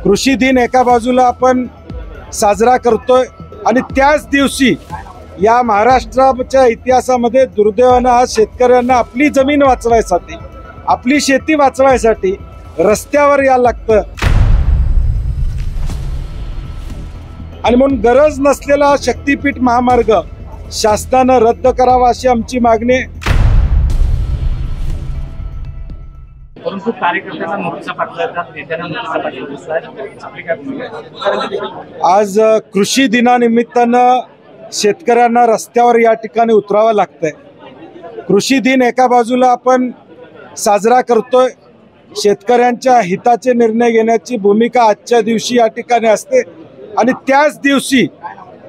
कृषी दिन एका बाजूला आपण साजरा करतोय आणि त्याच दिवशी या महाराष्ट्राच्या इतिहासामध्ये दुर्दैवानं आज शेतकऱ्यांना आपली जमीन वाचवायसाठी, आपली शेती वाचवायसाठी रस्त्यावर यायला लागतं आणि म्हणून गरज नसलेला शक्तीपीठ महामार्ग शासनानं रद्द करावा अशी आमची मागणी आहे। परंतु कार्यकर्त्यांना नोटीसा पाठवतात, नेत्यांना नोटीसा पाठवतात। आज कृषी दिनानिमित्तानं शेतकऱ्यांना रस्त्यावर या ठिकाणी उतरावं लागतंय। कृषी दिन एका बाजूला आपण साजरा करतोय, शेतकऱ्यांच्या हिताचे निर्णय घेण्याची भूमिका आजच्या दिवशी या ठिकाणी असते आणि त्याच दिवशी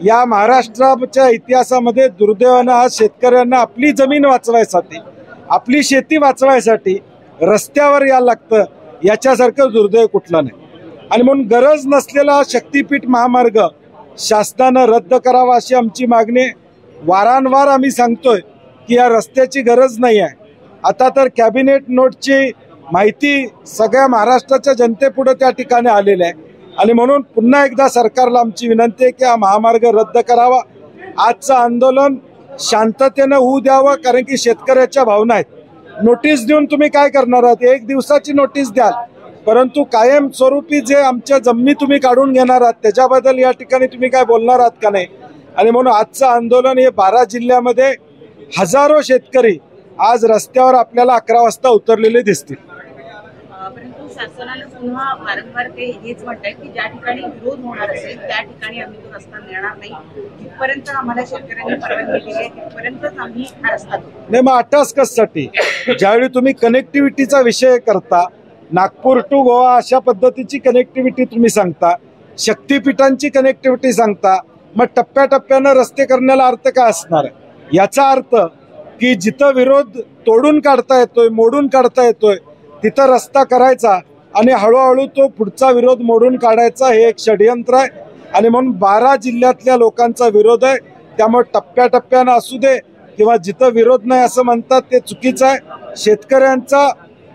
या महाराष्ट्राच्या इतिहासामध्ये दुर्दैवानं आज शेतकऱ्यांना आपली जमीन वाचवायसाठी, आपली शेती वाचवायसाठी रस्त्यावर यायला लागतं, याच्यासारखं दुर्दैव कुठलं नाही। आणि म्हणून गरज नसलेला शक्तीपीठ महामार्ग शासनानं रद्द करावा अशी आमची मागणी आहे। वारंवार आम्ही सांगतोय की या रस्त्याची गरज नाही आहे। आता तर कॅबिनेट नोटची माहिती सगळ्या महाराष्ट्राच्या जनतेपुढे त्या ठिकाणी आलेली आहे आणि म्हणून पुन्हा एकदा सरकारला आमची विनंती आहे की हा महामार्ग रद्द करावा। आजचं आंदोलन शांततेनं होऊ द्यावं, कारण की शेतकऱ्याच्या भावना आहेत। नोटीस देऊन तुम्ही काय करणार आहात? एक दिवसाची नोटीस द्याल, परंतु कायमस्वरूपी जे आमच्या जमिनी तुम्ही काढून घेणार आहात त्याच्याबद्दल या ठिकाणी तुम्ही काय बोलणार आहात का नाही? आणि म्हणून आजचं आंदोलन हे 12 जिल्ह्यामध्ये हजारो शेतकरी आज रस्त्यावर आपल्याला 11 वाजता उतरलेले दिसतील। परंतु शासनाला पुन्हा वारंवार ते हेच म्हणतात की ज्या ठिकाणी विरोध होणार असेल त्या ठिकाणी आम्ही तो रस्ता नेणार नाही, जिथपर्यंत आम्हाला शेतकऱ्यांनी परवानगी दिली आहे तिथपर्यंतच आम्ही हा रस्ता नाही। मग 8 कशासाठी? ज्यावेळी तुम्ही कनेक्टिव्हिटीचा विषय करता, नागपूर टू गोवा अशा पद्धतीची कनेक्टिव्हिटी तुम्ही सांगता, शक्तीपीठांची कनेक्टिव्हिटी सांगता, मग टप्प्याटप्प्यानं रस्ते करण्याला अर्थ काय असणार आहे? याचा अर्थ की जिथं विरोध तोडून काढता येतोय, मोडून काढता येतोय तिथं रस्ता करायचा आणि हळूहळू तो पुढचा विरोध मोडून काढायचा, हे एक षडयंत्र आहे आणि म्हणून 12 जिल्ह्यातल्या लोकांचा विरोध आहे। त्यामुळे टप्प्याटप्प्यानं असू दे किंवा जिथं विरोध नाही असं म्हणतात ते चुकीचं आहे। शेतकऱ्यांचा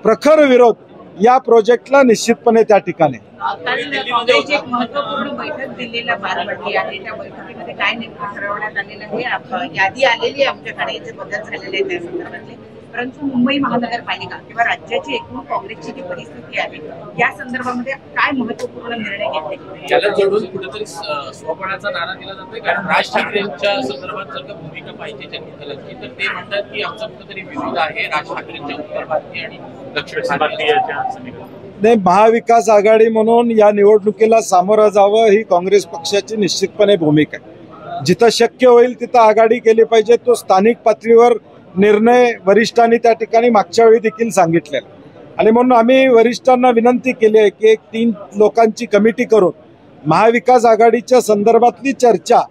प्रखर विरोध या प्रोजेक्टला निश्चितपणे त्या ठिकाणी। काँग्रेसची एक महत्त्वपूर्ण बैठक दिल्लीला पार पडली आहे, त्या बैठकीमध्ये काय नेमकं ठरवण्यात आलेलं आहे? यादी आलेली आहे आमच्याकडे, जे बदल झालेले आहेत त्या संदर्भातले, परंतु मुंबई महानगरपालिका किंवा राज्याची एकूण काँग्रेसची जी परिस्थिती आहे या संदर्भामध्ये काय महत्त्वपूर्ण निर्णय घेतले? याला जोडून कुठेतरी स्वबळाचा नारा दिला जातोय, कारण राज ठाकरेंच्या संदर्भात जर का भूमिका पाहिजे जनता दलाची तर ते म्हणतात की आमचा कुठेतरी विरोध आहे राज ठाकरेंच्या उत्तर भारतीय आणि दक्षिण भारतीयच्या समीकरण। नाही, महाविकास आघाडी म्हणून या निवडणुकीला सामोरं जावं ही काँग्रेस पक्षाची निश्चितपणे भूमिका आहे। जिथं शक्य होईल तिथं आघाडी केली पाहिजे। तो स्थानिक पातळीवर निर्णय वरिष्ठांनी त्या ठिकाणी मागच्या वेळी देखील सांगितलेला आणि म्हणून आम्ही वरिष्ठांना विनंती केली आहे की एक 3 लोकांची कमिटी करून महाविकास आघाडीच्या संदर्भातली चर्चा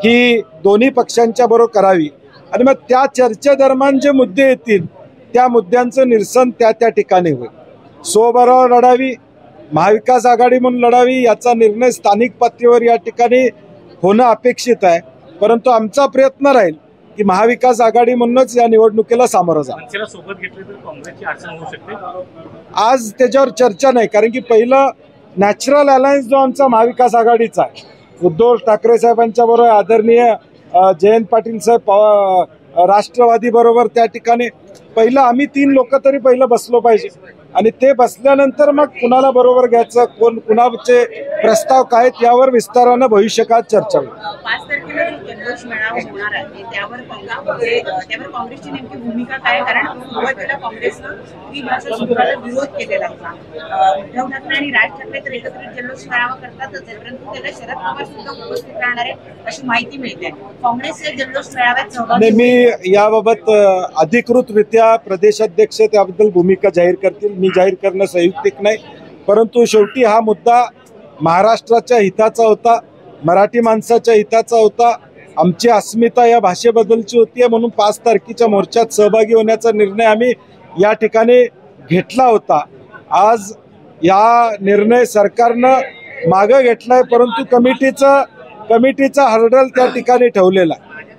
ही दोन्ही पक्षांच्या बरोबर करावी आणि मग त्या चर्चेदरम्यान जे मुद्दे येतील त्या मुद्द्यांचं निरसन त्या ठिकाणी होईल। स्वबळावर लढावी, महाविकास आघाडी म्हणून लढावी, याचा निर्णय स्थानिक पातळीवर या ठिकाणी होणं अपेक्षित आहे। परंतु आमचा प्रयत्न राहील की महाविकास आघाडी म्हणूनच या निवडणुकीला सामोरं जावं। सोबत घेतले तर काँग्रेसची अडचण होऊ शकते। आज त्याच्यावर चर्चा नाही, कारण की पहिलं नॅचरल अलायन्स जो आमचा महाविकास आघाडीचा आहे, उद्धव ठाकरे साहेबांच्या बरोबर आदरणीय जयंत पाटील साहेब राष्ट्रवादी बरोबर त्या ठिकाणी पहिलं आम्ही 3 लोक तरी पहिलं बसलो पाहिजे आणि ते बसल्यानंतर मग कुणाला बरोबर घ्यायचं, कोण कुणाचे प्रस्ताव काय यावर विस्तारानं भविष्यकाळात चर्चा होईल। 5 तारखेला जो जल्लोष मेळावा होणार आहे त्यावर काँग्रेसची नेमकी भूमिका काय? कारण सुरुवातीला काँग्रेसनं ही भाषा सूत्राला विरोध केलेला होता। उद्धव ठाकरे आणि राज ठाकरे तर एकत्रित जल्लोष मेळावा करतातच, परंतु त्याला शरद पवार सुद्धा उपस्थित राहणार आहे अशी माहिती मिळते। काँग्रेस या जल्लोष मेळाव्यात सहभागी? मी याबाबत अधिकृतरित्या प्रदेशाध्यक्ष त्याबद्दल भूमिका जाहीर करतील, मी जाहीर करणं संयुक्तिक नाही। परंतु शेवटी हा मुद्दा महाराष्ट्राच्या हिताचा होता, मराठी माणसाच्या हिताचा होता, आमची अस्मिता या भाषेबद्दलची होती म्हणून 5 तारखेच्या मोर्चात सहभागी होण्याचा निर्णय आम्ही या ठिकाणी घेतला होता। आज या निर्णय सरकारनं मागे घेतलाय, परंतु कमिटीचा हर्डल त्या ठिकाणी ठेवलेला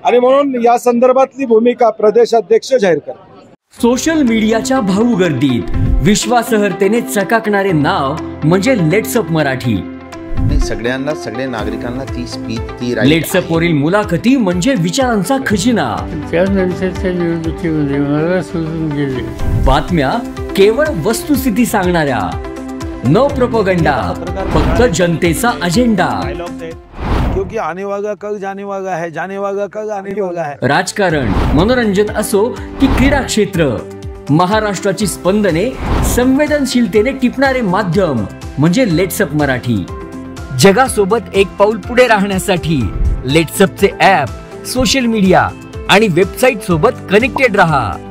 आणि म्हणून या संदर्भातली भूमिका प्रदेशाध्यक्ष जाहीर करतात। सोशल मीडियाच्या भाऊ गर्दीत विश्वासार्हतेने चकाकणारे नाव म्हणजे लेट्सअप मराठी. सगळ्यांना, सगळ्या नागरिकांना ती स्पीच, ती लेट्सअप वरील मुलाखती म्हणजे विचारांचा खजिना. त्यानंतरच्या निवडणुकीमध्ये मला सोडून गेले. बातम्या केवळ वस्तुस्थिती सांगणाऱ्या, न प्रोपगंडा, फक्त जनतेचा अजेंडा. क्योंकि आने वाला कल जाने वाला है, जाने वाला कल आने वाला है. राजकारण, मनोरंजन असो की क्रीडा क्षेत्र, महाराष्ट्राची स्पंदने संवेदनशीलतेने टिपणारे माध्यम म्हणजे लेट्सअप मराठी. जगासोबत एक पाऊल पुढे राहण्यासाठी लेट्सअपचे ॲप, सोशल मीडिया आणि वेबसाईट सोबत कनेक्टेड रहा.